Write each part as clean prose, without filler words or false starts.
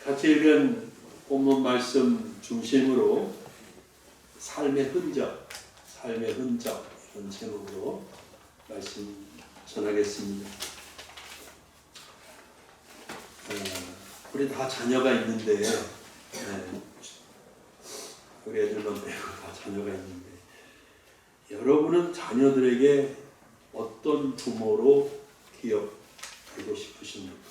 같이 읽은 본문 말씀 중심으로 삶의 흔적 이런 제목으로 말씀 전하겠습니다. 우리 다 자녀가 있는데 우리 애들만 빼고 다 자녀가 있는데 여러분은 자녀들에게 어떤 부모로 기억되고 싶으십니까?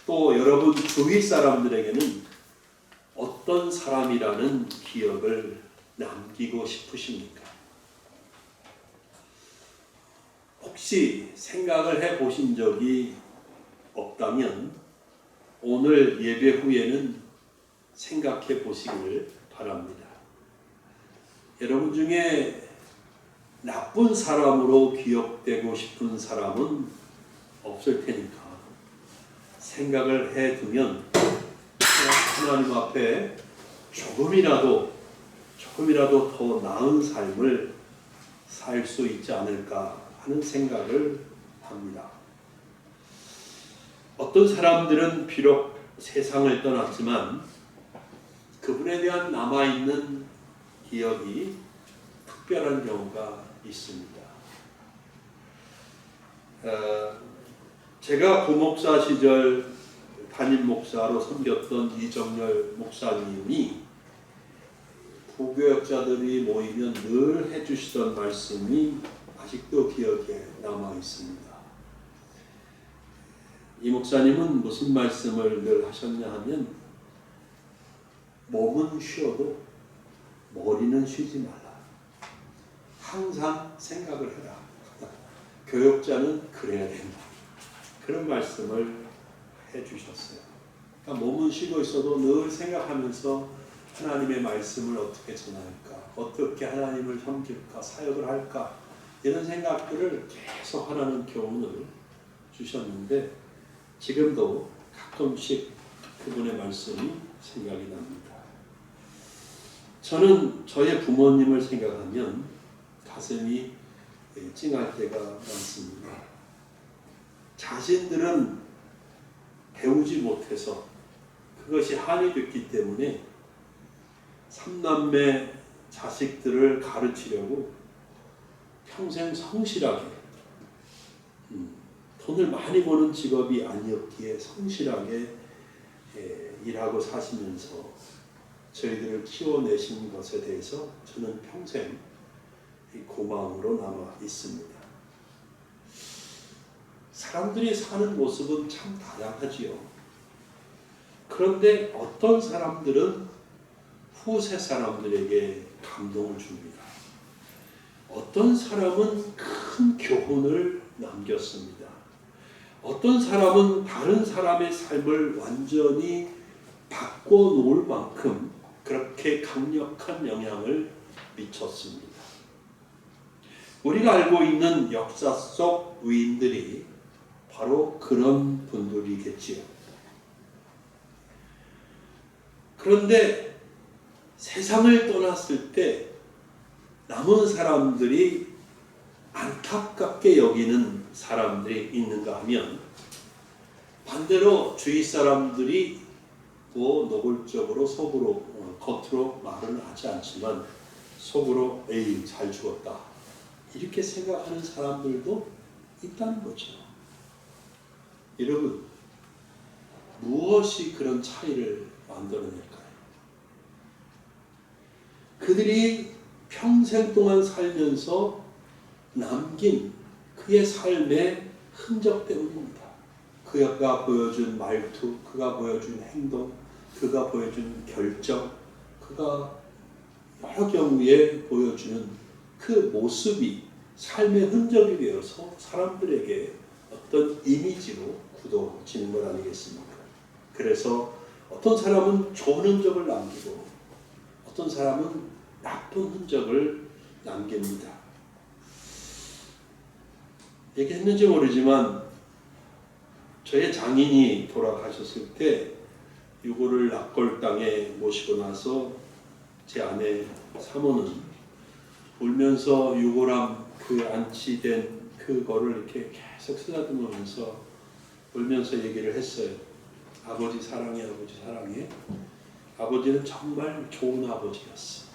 또 여러분 주위 사람들에게는 어떤 사람이라는 기억을 남기고 싶으십니까? 혹시 생각을 해보신 적이 없다면 오늘 예배 후에는 생각해 보시기를 바랍니다. 여러분 중에 나쁜 사람으로 기억되고 싶은 사람은 없을 테니까 생각을 해두면 하나님 앞에 조금이라도 더 나은 삶을 살 수 있지 않을까 하는 생각을 합니다. 어떤 사람들은 비록 세상을 떠났지만 그분에 대한 남아있는 기억이 특별한 경우가 있습니다. 제가 부목사 시절 담임 목사로 섬겼던 이정열 목사님이 부교역자들이 모이면 늘 해주시던 말씀이 아직도 기억에 남아 있습니다. 이 목사님은 무슨 말씀을 늘 하셨냐 하면 몸은 쉬어도 머리는 쉬지 말라. 항상 생각을 해라. 교역자는 그래야 된다. 그런 말씀을 해주셨어요. 그러니까 몸은 쉬고 있어도 늘 생각하면서 하나님의 말씀을 어떻게 전할까, 어떻게 하나님을 섬길까, 사역을 할까 이런 생각들을 계속 하라는 교훈을 주셨는데 지금도 가끔씩 그분의 말씀이 생각이 납니다. 저는 저의 부모님을 생각하면 가슴이 찡할 때가 많습니다. 자신들은 배우지 못해서 그것이 한이 됐기 때문에 삼남매 자식들을 가르치려고 평생 성실하게 돈을 많이 버는 직업이 아니었기에 성실하게 일하고 사시면서 저희들을 키워내신 것에 대해서 저는 평생 고마움으로 남아 있습니다. 사람들이 사는 모습은 참 다양하지요. 그런데 어떤 사람들은 후세 사람들에게 감동을 줍니다. 어떤 사람은 큰 교훈을 남겼습니다. 어떤 사람은 다른 사람의 삶을 완전히 바꿔놓을 만큼 그렇게 강력한 영향을 미쳤습니다. 우리가 알고 있는 역사 속 위인들이 바로 그런 분들이겠지요. 그런데 세상을 떠났을 때 남은 사람들이 안타깝게 여기는 사람들이 있는가 하면 반대로 주위 사람들이 노골적으로 속으로 겉으로 말은 하지 않지만 속으로 에이 잘 죽었다 이렇게 생각하는 사람들도 있다는 거죠. 여러분 무엇이 그런 차이를 만들어낼까요? 그들이 평생 동안 살면서 남긴 그의 삶의 흔적 때문입니다. 그가 보여준 말투, 그가 보여준 행동, 그가 보여준 결정, 그가 여러 경우에 보여주는 그 모습이 삶의 흔적이 되어서 사람들에게 어떤 이미지로 굳어지는 것 아니겠습니까? 그래서 어떤 사람은 좋은 흔적을 남기고 어떤 사람은 나쁜 흔적을 남깁니다. 얘기했는지 모르지만 저의 장인이 돌아가셨을 때 유골을 낙골당에 모시고 나서 제 아내 사모는 울면서 유골함 그 안치된 그거를 이렇게 계속 쓰다듬으면서 울면서 얘기를 했어요. 아버지 사랑해, 아버지 사랑해. 아버지는 정말 좋은 아버지였어.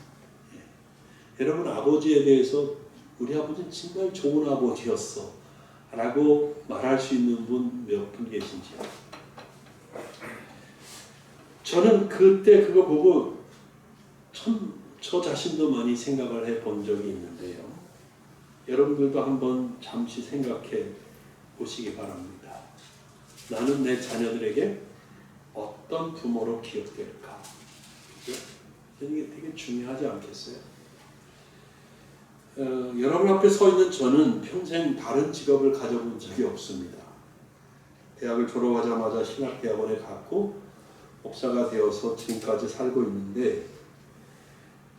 예. 여러분, 아버지에 대해서 우리 아버지는 정말 좋은 아버지였어 라고 말할 수 있는 분 몇 분 계신지요? 저는 그때 그거 보고 참 저 자신도 많이 생각을 해본 적이 있는데요. 여러분들도 한번 잠시 생각해 보시기 바랍니다. 나는 내 자녀들에게 어떤 부모로 기억될까? 그죠? 이게 되게 중요하지 않겠어요? 여러분 앞에 서 있는 저는 평생 다른 직업을 가져본 적이 없습니다. 대학을 졸업하자마자 신학대학원에 갔고 목사가 되어서 지금까지 살고 있는데,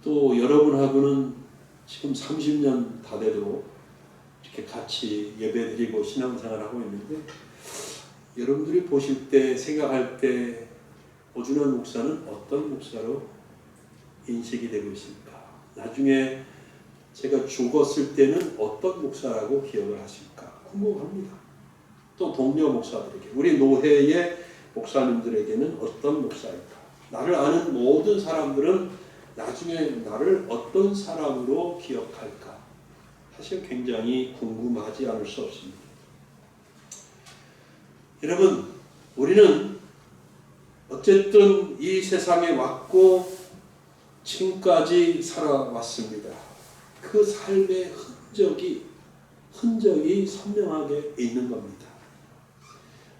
또 여러분하고는 지금 30년 다 돼도 이렇게 같이 예배드리고 신앙생활을 하고 있는데, 여러분들이 보실 때 생각할 때 오준환 목사는 어떤 목사로 인식이 되고 있을까? 나중에 제가 죽었을 때는 어떤 목사라고 기억을 하실까? 궁금합니다. 또 동료 목사들에게, 우리 노회의 목사님들에게는 어떤 목사일까? 나를 아는 모든 사람들은 나중에 나를 어떤 사람으로 기억할까? 사실 굉장히 궁금하지 않을 수 없습니다. 여러분, 우리는 어쨌든 이 세상에 왔고 지금까지 살아왔습니다. 그 삶의 흔적이 선명하게 있는 겁니다.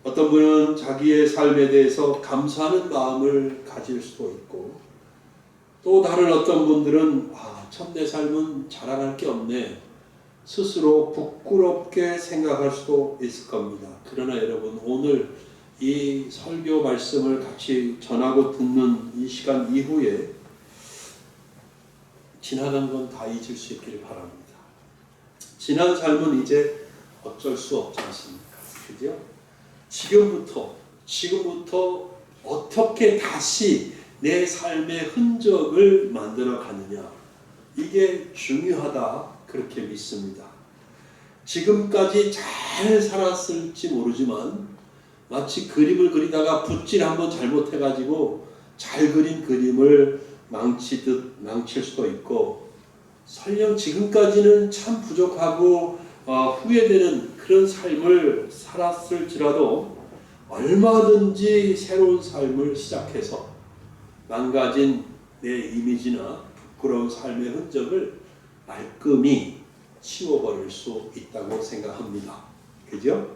어떤 분은 자기의 삶에 대해서 감사하는 마음을 가질 수도 있고, 또 다른 어떤 분들은 참 내 삶은 자랑할 게 없네, 스스로 부끄럽게 생각할 수도 있을 겁니다. 그러나 여러분, 오늘 이 설교 말씀을 같이 전하고 듣는 이 시간 이후에 지나간 건 다 잊을 수 있기를 바랍니다. 지난 삶은 이제 어쩔 수 없지 않습니까? 그죠? 지금부터 어떻게 다시 내 삶의 흔적을 만들어 가느냐, 이게 중요하다, 그렇게 믿습니다. 지금까지 잘 살았을지 모르지만 마치 그림을 그리다가 붓질 한번 잘못해가지고 잘 그린 그림을 망칠 수도 있고, 설령 지금까지는 참 부족하고 후회되는 그런 삶을 살았을지라도 얼마든지 새로운 삶을 시작해서 망가진 내 이미지나 부끄러운 삶의 흔적을 말끔히 치워버릴 수 있다고 생각합니다. 그죠?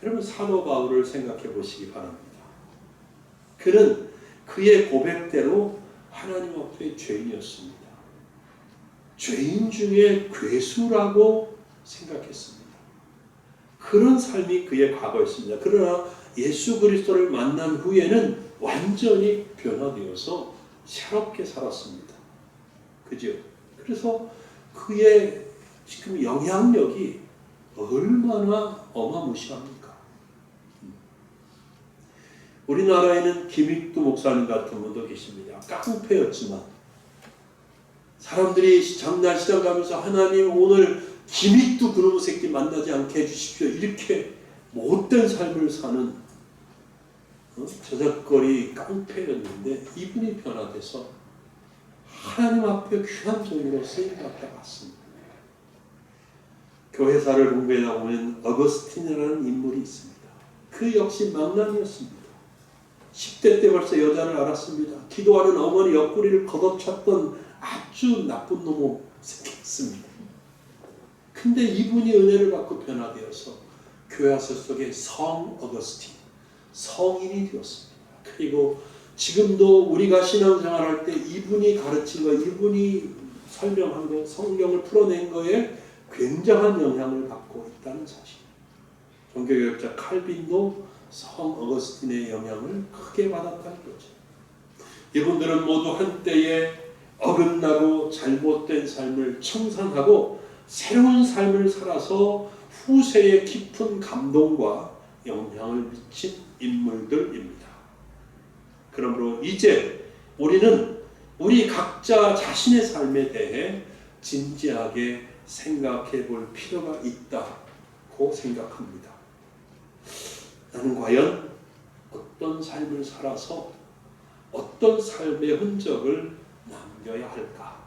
여러분, 사도 바울을 생각해 보시기 바랍니다. 그는 그의 고백대로 하나님 앞에 죄인이었습니다. 죄인 중에 괴수라고 생각했습니다. 그런 삶이 그의 과거였습니다. 그러나 예수 그리스도를 만난 후에는 완전히 변화되어서 새롭게 살았습니다. 그죠? 그래서 그의 지금 영향력이 얼마나 어마무시합니까? 우리나라에는 김익두 목사님 같은 분도 계십니다. 깡패였지만 사람들이 장날 시장 가면서 하나님 오늘 김익두 그놈의 새끼 만나지 않게 해주십시오, 이렇게 못된 삶을 사는 저작거리 깡패였는데, 이분이 변화돼서 하나님 앞에 귀한 종으로 쓰임받게 왔습니다. 교회사를 공부하다 보면 어거스틴이라는 인물이 있습니다. 그 역시 망나니였습니다. 10대 때 벌써 여자를 알았습니다. 기도하는 어머니 옆구리를 걷어찼던 아주 나쁜 놈을 생겼습니다. 근데 이분이 은혜를 받고 변화되어서 교회사 속에 성 어거스틴, 성인이 되었습니다. 그리고 지금도 우리가 신앙생활할 때 이분이 가르친 거, 이분이 설명한 거, 성경을 풀어낸 거에 굉장한 영향을 받고 있다는 사실. 종교개혁자 칼빈도 성 어거스틴의 영향을 크게 받았다는 거죠. 이분들은 모두 한때에 어긋나고 잘못된 삶을 청산하고 새로운 삶을 살아서 후세에 깊은 감동과 영향을 미친 인물들입니다. 그러므로 이제 우리는 우리 각자 자신의 삶에 대해 진지하게 생각해 볼 필요가 있다고 생각합니다. 나는 과연 어떤 삶을 살아서 어떤 삶의 흔적을 남겨야 할까?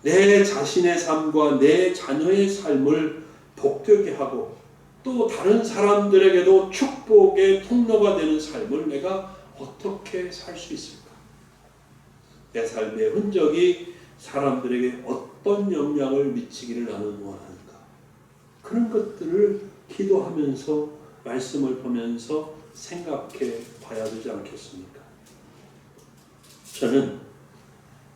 내 자신의 삶과 내 자녀의 삶을 복되게 하고 또 다른 사람들에게도 축복의 통로가 되는 삶을 내가 어떻게 살 수 있을까? 내 삶의 흔적이 사람들에게 어떤 영향을 미치기를 나는 원하는가? 그런 것들을 기도하면서 말씀을 보면서 생각해 봐야 되지 않겠습니까? 저는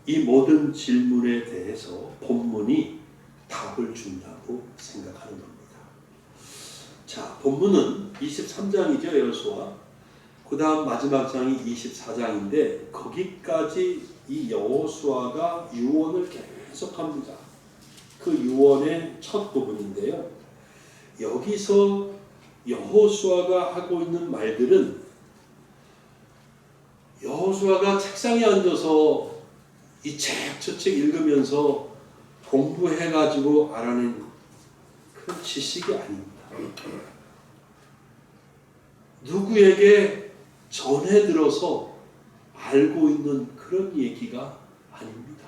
이 모든 질문에 대해서 본문이 답을 준다고 생각하는 겁니다. 자, 본문은 23장이죠, 여호수아. 그 다음 마지막 장이 24장인데 거기까지 이 여호수아가 유언을 계속합니다. 그 유언의 첫 부분인데요. 여기서 여호수아가 하고 있는 말들은 여호수아가 책상에 앉아서 이 책 저 책 읽으면서 공부해가지고 알아낸 그런 지식이 아닙니다. 누구에게 전해 들어서 알고 있는 그런 얘기가 아닙니다.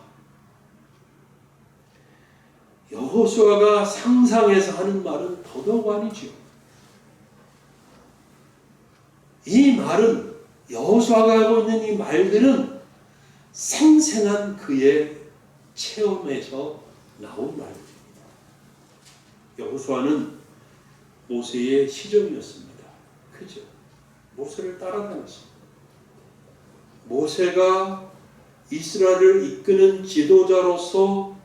여호수아가 상상해서 하는 말은 더더욱 아니죠. 이 말은 여호수아가 하고 있는 이 말들은 생생한 그의 체험에서 나온 말들입니다. 여호수아는 모세의 시종이었습니다. 그죠? 모세를 따라다녔습니다. 모세가 이스라엘을 이끄는 지도자로서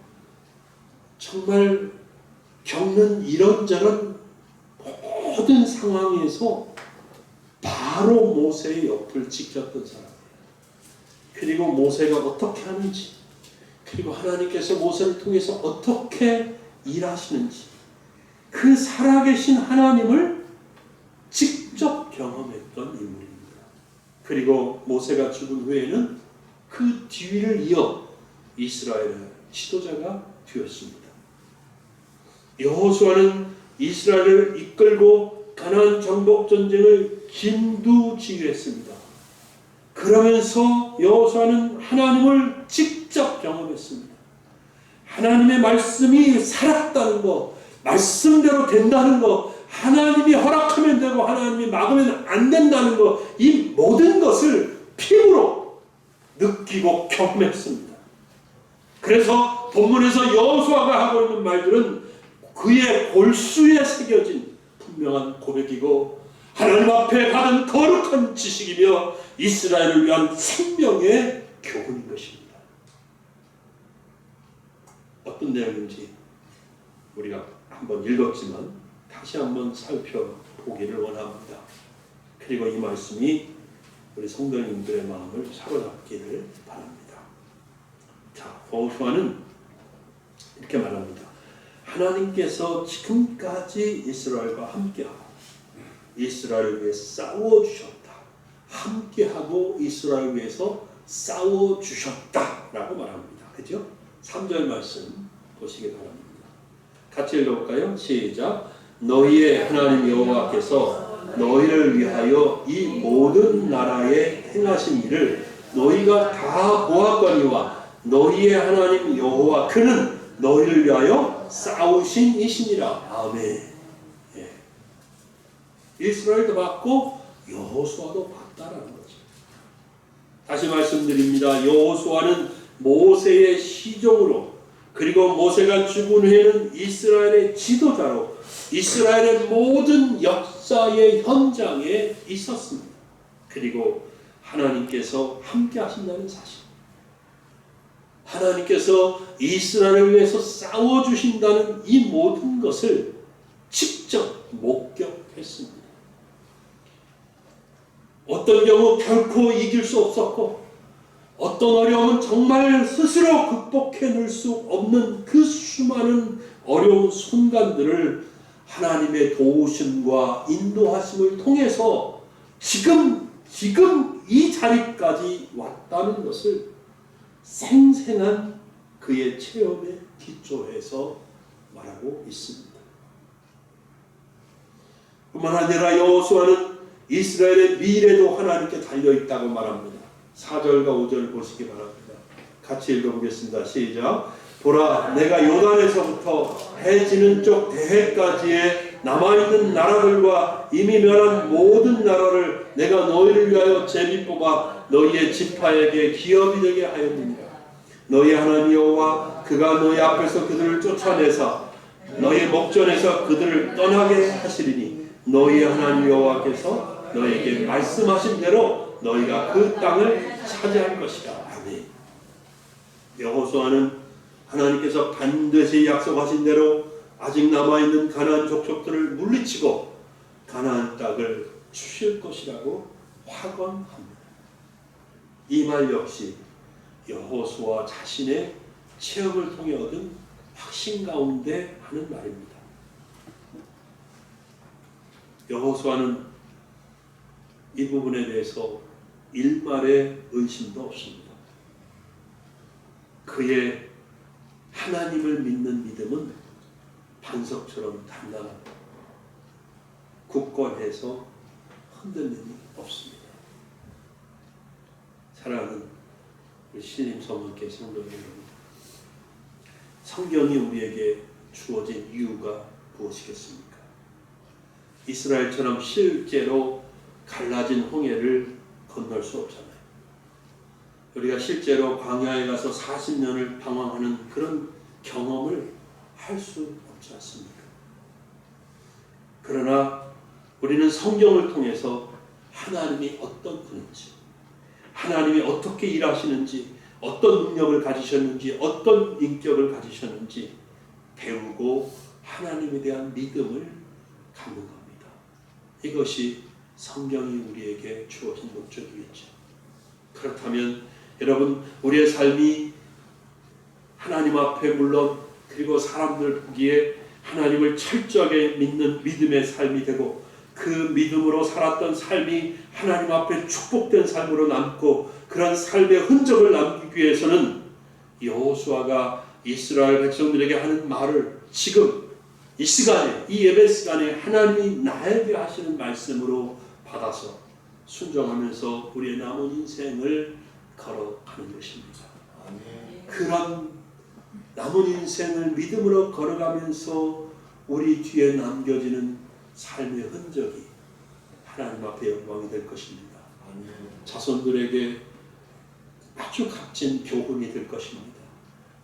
정말 겪는 이런저런 모든 상황에서 바로 모세의 옆을 지켰던 사람이에요. 그리고 모세가 어떻게 하는지, 그리고 하나님께서 모세를 통해서 어떻게 일하시는지, 그 살아계신 하나님을 직접 경험했던 인물입니다. 그리고 모세가 죽은 후에는 그 뒤를 이어 이스라엘의 지도자가 되었습니다. 여호수아는 이스라엘을 이끌고 가나안 정복 전쟁을 진두지휘했습니다. 그러면서 여호수아는 하나님을 직접 경험했습니다. 하나님의 말씀이 살았다는 것, 말씀대로 된다는 것, 하나님이 허락하면 되고 하나님이 막으면 안 된다는 것, 이 모든 것을 피부로 느끼고 경험했습니다. 그래서 본문에서 여호수아가 하고 있는 말들은 그의 골수에 새겨진 분명한 고백이고 하나님 앞에 받은 거룩한 지식이며 이스라엘을 위한 생명의 교훈인 것입니다. 어떤 내용인지 우리가 한번 읽었지만 다시 한번 살펴보기를 원합니다. 그리고 이 말씀이 우리 성도님들의 마음을 사로잡기를 바랍니다. 자, 여호수아는 이렇게 말합니다. 하나님께서 지금까지 이스라엘과 함께하고 이스라엘을 위해 싸워주셨다. 함께하고 이스라엘을 위해서 싸워주셨다라고 말합니다. 그죠? 3절 말씀 보시기 바랍니다. 같이 읽어볼까요? 시작. 너희의 하나님 여호와께서 너희를 위하여 이 모든 나라에 행하신 일을 너희가 다 보았거니와 너희의 하나님 여호와 그는 너희를 위하여 싸우신 이시니라. 아멘. 예. 이스라엘도 받고 여호수아도 받다라는 거죠. 다시 말씀드립니다. 여호수아는 모세의 시종으로 그리고 모세가 죽은 후에는 이스라엘의 지도자로 이스라엘의 모든 역사의 현장에 있었습니다. 그리고 하나님께서 함께 하신다는 사실, 하나님께서 이스라엘을 위해서 싸워주신다는 이 모든 것을 직접 목격했습니다. 어떤 경우 결코 이길 수 없었고 어떤 어려움은 정말 스스로 극복해낼 수 없는 그 수많은 어려운 순간들을 하나님의 도우심과 인도하심을 통해서 지금 이 자리까지 왔다는 것을 생생한 그의 체험에 기초해서 말하고 있습니다. 뿐만 아니라 여호수아는 이스라엘의 미래도 하나님께 달려있다고 말합니다. 4절과 5절 보시기 바랍니다. 같이 읽어보겠습니다. 시작. 보라, 내가 요단에서부터 해 지는 쪽 대해까지의 남아있는 나라들과 이미 멸한 모든 나라를 내가 너희를 위하여 제비 뽑아 너희의 지파에게 기업이 되게 하였느니라. 너희 하나님 여호와 그가 너희 앞에서 그들을 쫓아내사 너희 목전에서 그들을 떠나게 하시리니 너희 하나님 여호와께서 너희에게 말씀하신 대로 너희가 그 땅을 차지할 것이라. 아멘. 여호수아는 하나님께서 반드시 약속하신 대로 아직 남아있는 가나안 족속들을 물리치고 가나안 땅을 주실 것이라고 확언합니다. 이 말 역시 여호수아 자신의 체험을 통해 얻은 확신 가운데 하는 말입니다. 여호수아는 이 부분에 대해서 일말의 의심도 없습니다. 그의 하나님을 믿는 믿음은 반석처럼 단단하고 굳건해서 흔들림이 없습니다. 사랑하는 우리 신임 성원께 성도 여러분, 성경이 우리에게 주어진 이유가 무엇이겠습니까? 이스라엘처럼 실제로 갈라진 홍해를 건널 수 없잖아요. 우리가 실제로 광야에 가서 40년을 방황하는 그런 경험을 할 수 없지 않습니까? 그러나 우리는 성경을 통해서 하나님이 어떤 분인지, 하나님이 어떻게 일하시는지, 어떤 능력을 가지셨는지, 어떤 인격을 가지셨는지 배우고 하나님에 대한 믿음을 갖는 겁니다. 이것이 성경이 우리에게 주어진 목적이겠죠. 그렇다면 여러분, 우리의 삶이 하나님 앞에 물론 그리고 사람들 보기에 하나님을 철저하게 믿는 믿음의 삶이 되고 그 믿음으로 살았던 삶이 하나님 앞에 축복된 삶으로 남고 그런 삶의 흔적을 남기기 위해서는 여호수아가 이스라엘 백성들에게 하는 말을 지금 이 시간에, 이 예배 시간에 하나님이 나에게 하시는 말씀으로 받아서 순종하면서 우리의 남은 인생을 걸어가는 것입니다. 그런 남은 인생을 믿음으로 걸어가면서 우리 뒤에 남겨지는 삶의 흔적이 하나님 앞에 영광이 될 것입니다. 자손들에게 아주 값진 교훈이 될 것입니다.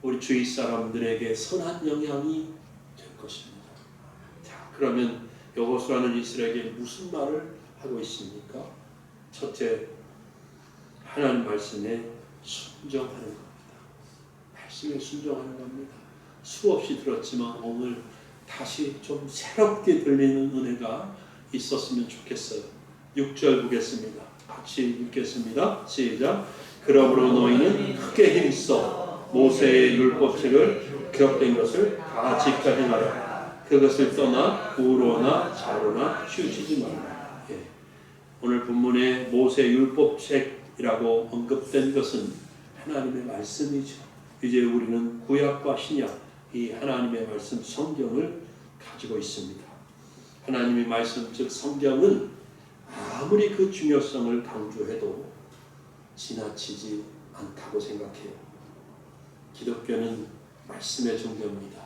우리 주위 사람들에게 선한 영향이 될 것입니다. 자, 그러면 여호수아는 이스라엘에게 무슨 말을 하고 있습니까? 첫째, 하나님 말씀에 순종하는 겁니다. 말씀에 순종하는 겁니다. 수없이 들었지만 오늘 다시 좀 새롭게 들리는 은혜가 있었으면 좋겠어요. 6절 보겠습니다. 같이 읽겠습니다. 시작. 그러므로 너희는 크게 힘써 모세의 율법책을 기록된 것을 다 지켜 행하라. 그것을 떠나 우로나 좌로나 치우치지 말라. 예. 오늘 본문에 모세 율법책이라고 언급된 것은 하나님의 말씀이죠. 이제 우리는 구약과 신약 이 하나님의 말씀 성경을 가지고 있습니다. 하나님의 말씀 즉 성경은 아무리 그 중요성을 강조해도 지나치지 않다고 생각해요. 기독교는 말씀의 종교입니다.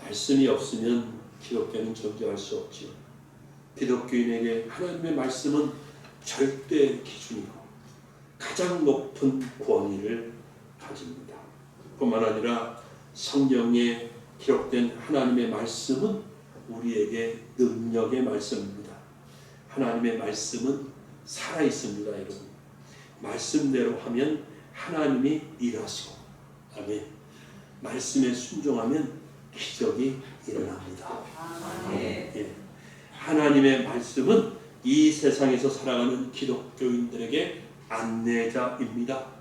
말씀이 없으면 기독교는 존재할 수 없지요. 기독교인에게 하나님의 말씀은 절대 기준이고 가장 높은 권위를 가집니다. 뿐만 아니라 성경에 기록된 하나님의 말씀은 우리에게 능력의 말씀입니다. 하나님의 말씀은 살아있습니다. 여러분, 말씀대로 하면 하나님이 일하시고, 아멘. 말씀에 순종하면 기적이 일어납니다. 예. 하나님의 말씀은 이 세상에서 살아가는 기독교인들에게 안내자입니다.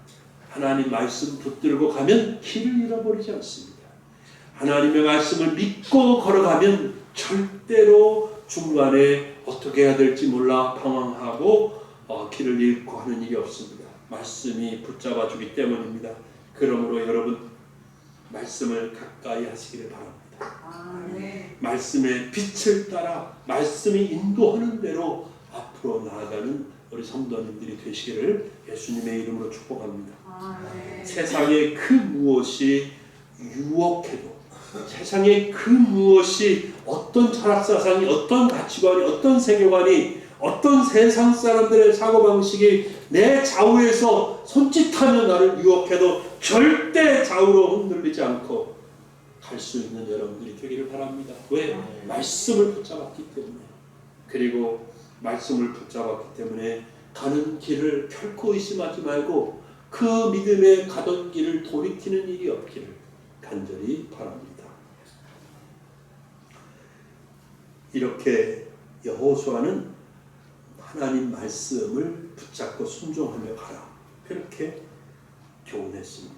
하나님 말씀 붙들고 가면 길을 잃어버리지 않습니다. 하나님의 말씀을 믿고 걸어가면 절대로 중간에 어떻게 해야 될지 몰라 방황하고 길을 잃고 하는 일이 없습니다. 말씀이 붙잡아 주기 때문입니다. 그러므로 여러분 말씀을 가까이 하시기를 바랍니다. 말씀의 빛을 따라 말씀이 인도하는 대로 앞으로 나아가는 우리 성도님들이 되시기를 예수님의 이름으로 축복합니다. 세상의 그 무엇이 유혹해도, 세상의 그 무엇이 어떤 철학사상이, 어떤 가치관이, 어떤 세계관이, 어떤 세상 사람들의 사고방식이 내 좌우에서 손짓하며 나를 유혹해도 절대 좌우로 흔들리지 않고 갈 수 있는 여러분들이 되기를 바랍니다. 왜? 말씀을 붙잡았기 때문에. 그리고 말씀을 붙잡았기 때문에 가는 길을 결코 의심하지 말고 그 믿음에 가던 길을 돌이키는 일이 없기를 간절히 바랍니다. 이렇게 여호수아는 하나님 말씀을 붙잡고 순종하며 가라, 그렇게 교훈했습니다.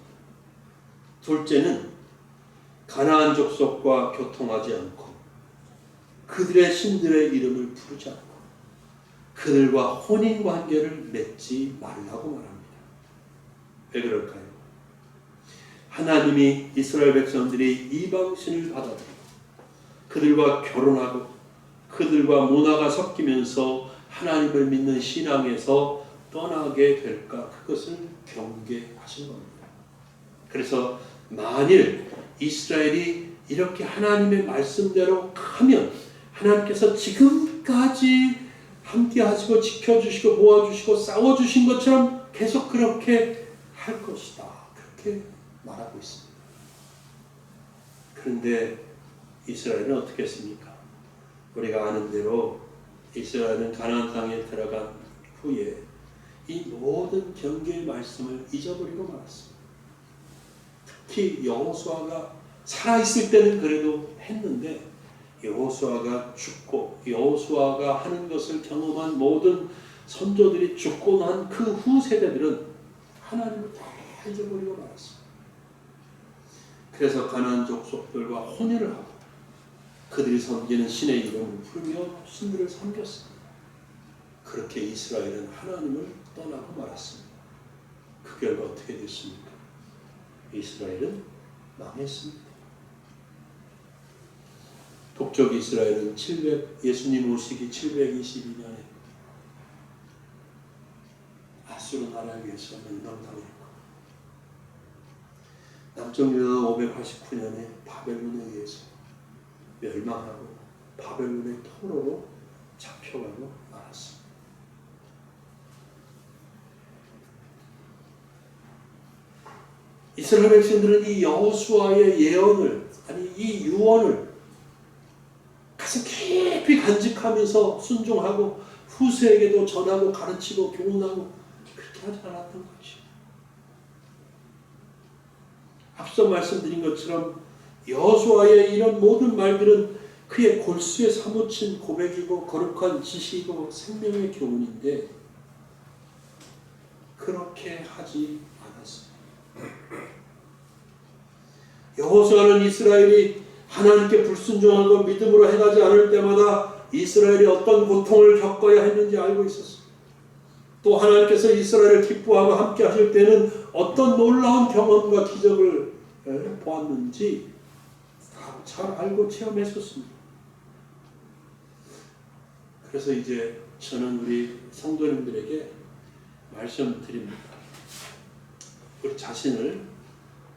둘째는 가나안 족속과 교통하지 않고 그들의 신들의 이름을 부르지 않고 그들과 혼인관계를 맺지 말라고 말합니다. 왜 그럴까요? 하나님이 이스라엘 백성들이 이방신을 받아들이고 그들과 결혼하고 그들과 문화가 섞이면서 하나님을 믿는 신앙에서 떠나게 될까, 그것을 경계하신 겁니다. 그래서 만일 이스라엘이 이렇게 하나님의 말씀대로 가면 하나님께서 지금까지 함께 하시고 지켜주시고 모아주시고 싸워주신 것처럼 계속 그렇게 할 것이다, 그렇게 말하고 있습니다. 그런데 이스라엘은 어떻게 했습니까? 우리가 아는 대로 이스라엘은 가나안 땅에 들어간 후에 이 모든 경계의 말씀을 잊어버리고 말았습니다. 특히 여호수아가 살아있을 때는 그래도 했는데 여호수아가 죽고 여호수아가 하는 것을 경험한 모든 선조들이 죽고 난 그 후 세대들은 하나님을 다 잊어버리고 말았습니다. 그래서 가나안 족속들과 혼인을 하고 그들이 섬기는 신의 이름을 부르며 신들을 섬겼습니다. 그렇게 이스라엘은 하나님을 떠나고 말았습니다. 그 결과 어떻게 됐습니까? 이스라엘은 망했습니다. 북쪽 이스라엘은 예수님 오시기 722년에 아수르 나라에 의해서 멸망당했고, 남쪽 유다는 589년에 바벨론에 의해서 멸망하고 바벨론의 토로로 잡혀가고 말았습니다. 이스라엘 백성들은 이 여호수아의 예언을, 아니 이 유언을 가슴 깊이 간직하면서 순종하고 후세에게도 전하고 가르치고 교훈하고 그렇게 하지 않았던 거지. 앞서 말씀드린 것처럼 여호수아의 이런 모든 말들은 그의 골수에 사무친 고백이고 거룩한 지식이고 생명의 교훈인데 그렇게 하지 않았습니다. 여호수아는 이스라엘이 하나님께 불순종하고 믿음으로 행하지 않을 때마다 이스라엘이 어떤 고통을 겪어야 했는지 알고 있었습니다. 또 하나님께서 이스라엘을 기뻐하고 함께 하실 때는 어떤 놀라운 경험과 기적을 보았는지 잘 알고 체험했었습니다. 그래서 이제 저는 우리 성도님들에게 말씀드립니다. 우리 자신을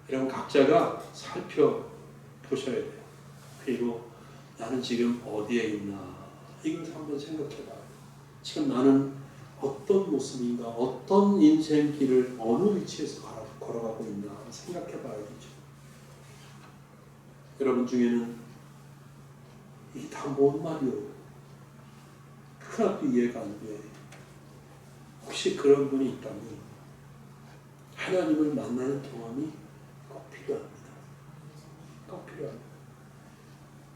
이런 각자가 살펴보셔야 돼요. 그리고 나는 지금 어디에 있나, 이걸 한번 생각해봐요. 지금 나는 어떤 모습인가, 어떤 인생길을 어느 위치에서 걸어가고 있나 생각해봐야 되죠. 여러분 중에는 이게 다 뭔 말이요? 하나도 이해가 안 돼. 혹시 그런 분이 있다면 하나님을 만나는 경험이 꼭 필요합니다. 꼭 필요합니다.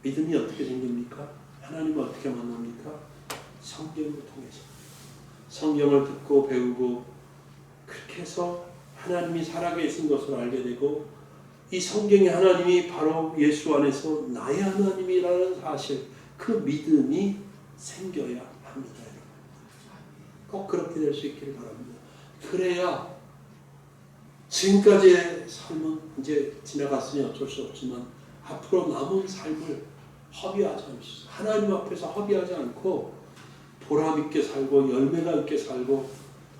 믿음이 어떻게 생깁니까? 하나님을 어떻게 만납니까? 성경을 통해서. 성경을 듣고 배우고 그렇게 해서 하나님이 살아계신 것을 알게 되고 이 성경의 하나님이 바로 예수 안에서 나의 하나님이라는 사실, 그 믿음이 생겨야 합니다. 꼭 그렇게 될 수 있기를 바랍니다. 그래야 지금까지의 삶은 이제 지나갔으니 어쩔 수 없지만 앞으로 남은 삶을 허비하지 않으시죠. 하나님 앞에서 허비하지 않고 보람 있게 살고 열매가 있게 살고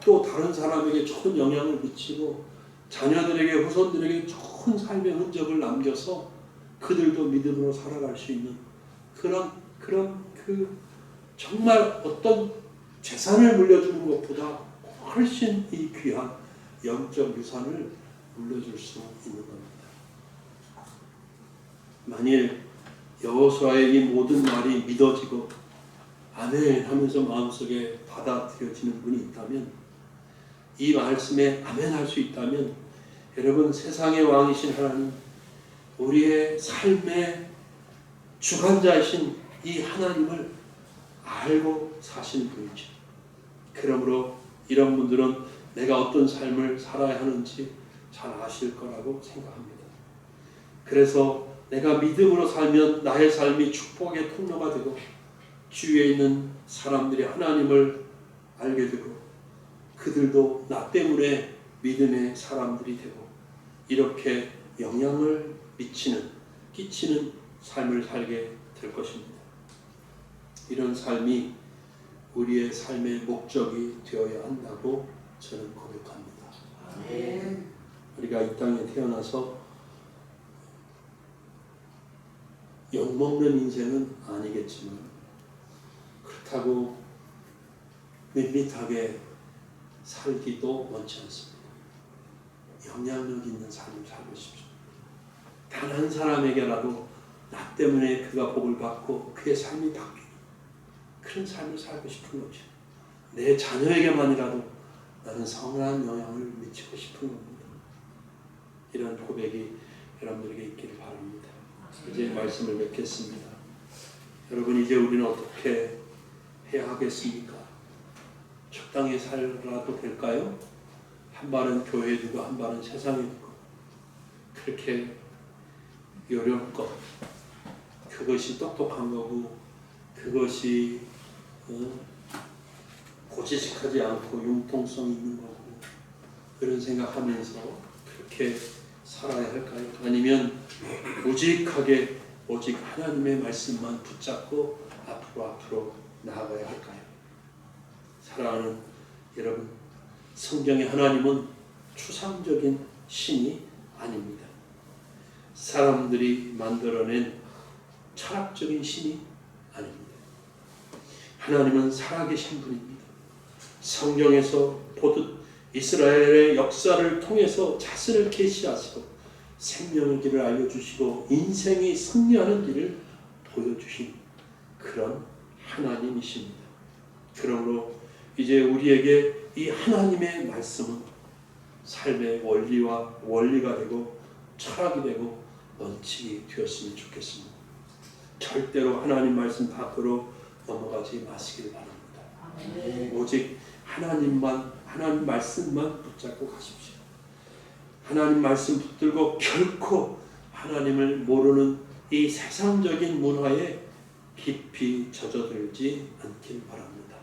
또 다른 사람에게 좋은 영향을 미치고 자녀들에게 후손들에게 좋은 삶의 흔적을 남겨서 그들도 믿음으로 살아갈 수 있는 그런 정말 어떤 재산을 물려주는 것보다 훨씬 이 귀한 영적 유산을 물려줄 수 있는 겁니다. 만일 여호수아의 이 모든 말이 믿어지고 아멘 하면서 마음속에 받아들여지는 분이 있다면, 이 말씀에 아멘 할 수 있다면, 여러분 세상의 왕이신 하나님, 우리의 삶의 주관자이신 이 하나님을 알고 사시는 분이죠. 그러므로 이런 분들은 내가 어떤 삶을 살아야 하는지 잘 아실 거라고 생각합니다. 그래서 내가 믿음으로 살면 나의 삶이 축복의 통로가 되고 주위에 있는 사람들이 하나님을 알게 되고 그들도 나 때문에 믿음의 사람들이 되고 이렇게 영향을 끼치는 삶을 살게 될 것입니다. 이런 삶이 우리의 삶의 목적이 되어야 한다고 저는 고백합니다. 아멘. 우리가 이 땅에 태어나서 욕먹는 인생은 아니겠지만 그렇다고 밋밋하게 살기도 원치 않습니다. 영향력 있는 삶을 살고 싶죠. 단 한 사람에게라도 나 때문에 그가 복을 받고 그의 삶이 바뀌는 그런 삶을 살고 싶은 거죠. 내 자녀에게만이라도 나는 선한 영향을 미치고 싶은 겁니다. 이런 고백이 여러분들에게 있기를 바랍니다. 이제 말씀을 맺겠습니다. 여러분, 이제 우리는 어떻게 해야 하겠습니까? 적당히 살아도 될까요? 한 발은 교회에 두고 한 발은 세상에 두고 그렇게 요령껏, 그것이 똑똑한 거고 그것이 고지식하지 않고 융통성 있는 거고 그런 생각하면서 그렇게 살아야 할까요? 아니면 무직하게 오직 하나님의 말씀만 붙잡고 앞으로 나아가야 할까요? 사랑하는 여러분, 성경의 하나님은 추상적인 신이 아닙니다. 사람들이 만들어낸 철학적인 신이 아닙니다. 하나님은 살아계신 분입니다. 성경에서 보듯 이스라엘의 역사를 통해서 자신을 계시하시고 생명의 길을 알려주시고 인생이 승리하는 길을 보여주신 그런 하나님이십니다. 그러므로 이제 우리에게 이 하나님의 말씀은 삶의 원리가 되고 철학이 되고 원칙이 되었으면 좋겠습니다. 절대로 하나님 말씀 밖으로 넘어가지 마시길 바랍니다. 오직 하나님 말씀만 붙잡고 가십시오. 하나님 말씀 붙들고 결코 하나님을 모르는 이 세상적인 문화에 깊이 젖어들지 않길 바랍니다.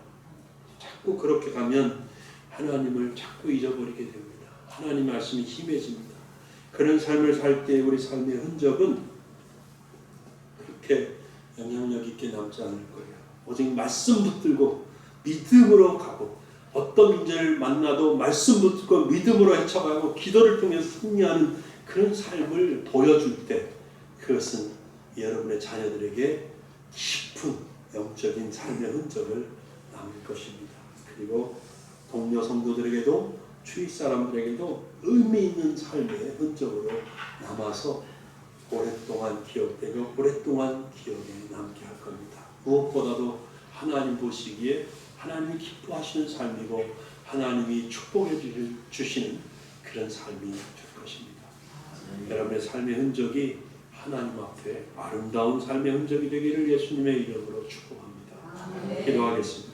자꾸 그렇게 가면 하나님을 자꾸 잊어버리게 됩니다. 하나님 말씀이 힘해집니다. 그런 삶을 살 때 우리 삶의 흔적은 그렇게 영향력 있게 남지 않을 거예요. 오직 말씀 붙들고 믿음으로 가고 어떤 문제를 만나도 말씀 붙들고 믿음으로 헤쳐가고 기도를 통해서 승리하는 그런 삶을 보여줄 때 그것은 여러분의 자녀들에게 깊은 영적인 삶의 흔적을 남길 것입니다. 그리고 동료 성도들에게도 주위 사람들에게도 의미 있는 삶의 흔적으로 남아서 오랫동안 기억되고 오랫동안 기억에 남게 할 겁니다. 무엇보다도 하나님 보시기에 하나님이 기뻐하시는 삶이고 하나님이 축복해 주시는 그런 삶이 될 것입니다. 여러분의 삶의 흔적이 하나님 앞에 아름다운 삶의 흔적이 되기를 예수님의 이름으로 축복합니다. 기도하겠습니다.